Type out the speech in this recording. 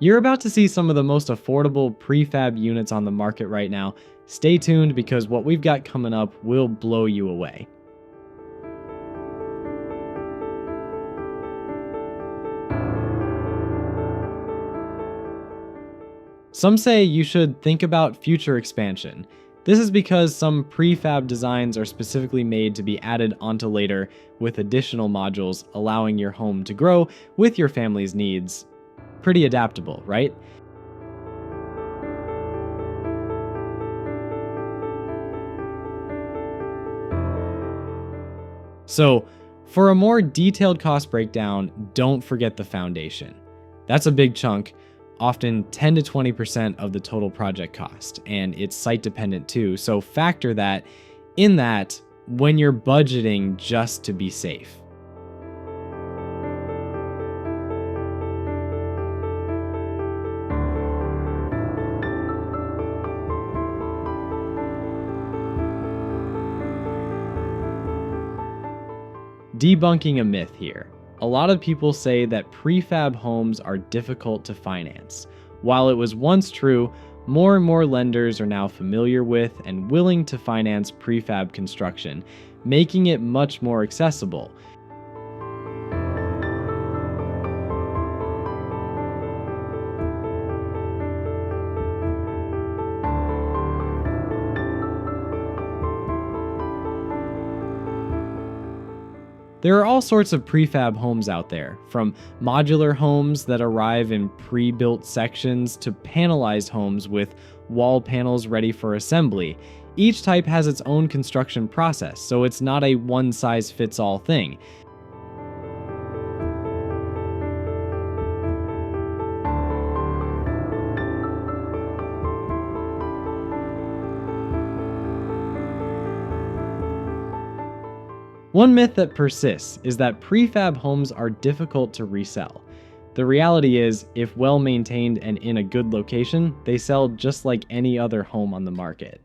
You're about to see some of the most affordable prefab units on the market right now. Stay tuned because what we've got coming up will blow you away. Some say you should think about future expansion. This is because some prefab designs are specifically made to be added onto later with additional modules, allowing your home to grow with your family's needs. Pretty adaptable, right? So, for a more detailed cost breakdown, don't forget the foundation. That's a big chunk, often 10 to 20% of the total project cost, and it's site dependent too, so factor that in that when you're budgeting just to be safe. Debunking a myth here. A lot of people say that prefab homes are difficult to finance. While it was once true, more and more lenders are now familiar with and willing to finance prefab construction, making it much more accessible. There are all sorts of prefab homes out there, from modular homes that arrive in pre-built sections to panelized homes with wall panels ready for assembly. Each type has its own construction process, so it's not a one-size-fits-all thing. One myth that persists is that prefab homes are difficult to resell. The reality is, if well maintained and in a good location, they sell just like any other home on the market.